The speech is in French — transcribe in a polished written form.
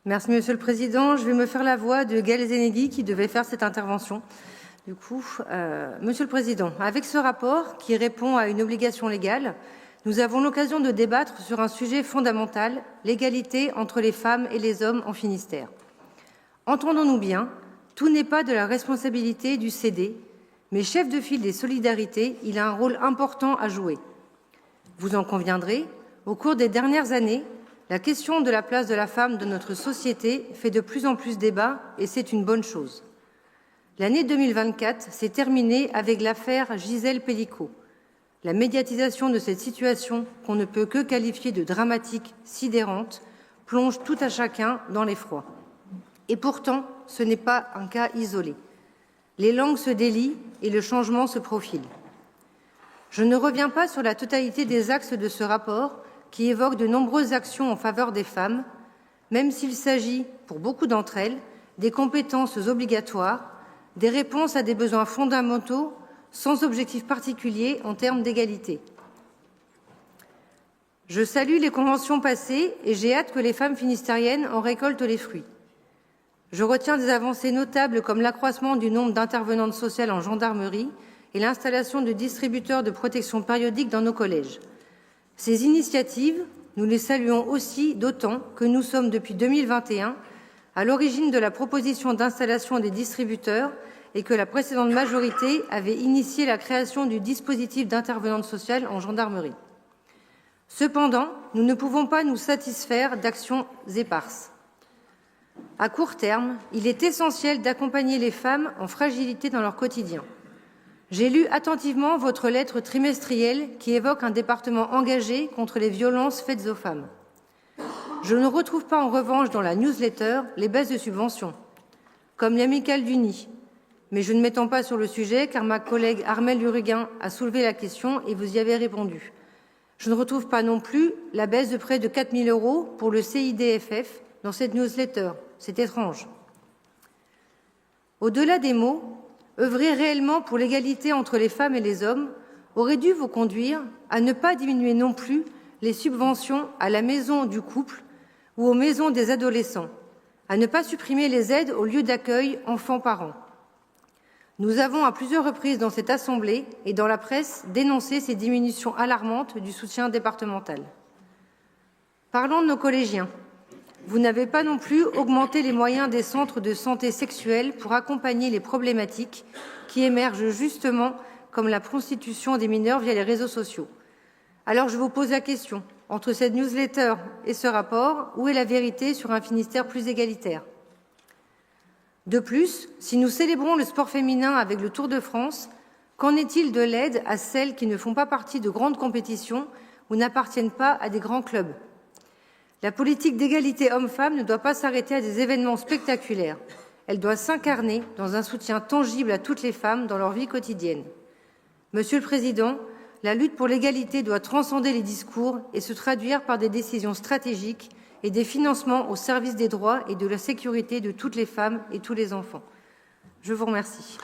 Merci, Monsieur le Président. Je vais me faire la voix de Gaël Zenegui qui devait faire cette intervention. Monsieur le Président, avec ce rapport qui répond à une obligation légale, nous avons l'occasion de débattre sur un sujet fondamental, l'égalité entre les femmes et les hommes en Finistère. Entendons-nous bien, tout n'est pas de la responsabilité du CD, mais chef de file des solidarités, il a un rôle important à jouer. Vous en conviendrez, au cours des dernières années, la question de la place de la femme dans notre société fait de plus en plus débat et c'est une bonne chose. L'année 2024 s'est terminée avec l'affaire Gisèle Pelicot. La médiatisation de cette situation, qu'on ne peut que qualifier de dramatique, sidérante, plonge tout à chacun dans l'effroi. Et pourtant, ce n'est pas un cas isolé. Les langues se délient et le changement se profile. Je ne reviens pas sur la totalité des axes de ce rapport qui évoque de nombreuses actions en faveur des femmes, même s'il s'agit, pour beaucoup d'entre elles, des compétences obligatoires, des réponses à des besoins fondamentaux sans objectif particulier en termes d'égalité. Je salue les conventions passées et j'ai hâte que les femmes finistériennes en récoltent les fruits. Je retiens des avancées notables comme l'accroissement du nombre d'intervenantes sociales en gendarmerie et l'installation de distributeurs de protection périodique dans nos collèges. Ces initiatives, nous les saluons aussi d'autant que nous sommes depuis 2021 à l'origine de la proposition d'installation des distributeurs et que la précédente majorité avait initié la création du dispositif d'intervenante sociale en gendarmerie. Cependant, nous ne pouvons pas nous satisfaire d'actions éparses. À court terme, il est essentiel d'accompagner les femmes en fragilité dans leur quotidien. J'ai lu attentivement votre lettre trimestrielle qui évoque un département engagé contre les violences faites aux femmes. Je ne retrouve pas en revanche dans la newsletter les baisses de subventions, comme l'amicale du Nid, mais je ne m'étends pas sur le sujet car ma collègue Armelle Luriguin a soulevé la question et vous y avez répondu. Je ne retrouve pas non plus la baisse de près de 4 000 € pour le CIDFF dans cette newsletter. C'est étrange. Au-delà des mots, œuvrer réellement pour l'égalité entre les femmes et les hommes aurait dû vous conduire à ne pas diminuer non plus les subventions à la maison du couple ou aux maisons des adolescents, à ne pas supprimer les aides aux lieux d'accueil enfants-parents. Nous avons à plusieurs reprises dans cette Assemblée et dans la presse dénoncé ces diminutions alarmantes du soutien départemental. Parlons de nos collégiens. Vous n'avez pas non plus augmenté les moyens des centres de santé sexuelle pour accompagner les problématiques qui émergent justement comme la prostitution des mineurs via les réseaux sociaux. Alors je vous pose la question, entre cette newsletter et ce rapport, où est la vérité sur un Finistère plus égalitaire? De plus, si nous célébrons le sport féminin avec le Tour de France, qu'en est-il de l'aide à celles qui ne font pas partie de grandes compétitions ou n'appartiennent pas à des grands clubs? La politique d'égalité hommes-femmes ne doit pas s'arrêter à des événements spectaculaires. Elle doit s'incarner dans un soutien tangible à toutes les femmes dans leur vie quotidienne. Monsieur le Président, la lutte pour l'égalité doit transcender les discours et se traduire par des décisions stratégiques et des financements au service des droits et de la sécurité de toutes les femmes et tous les enfants. Je vous remercie.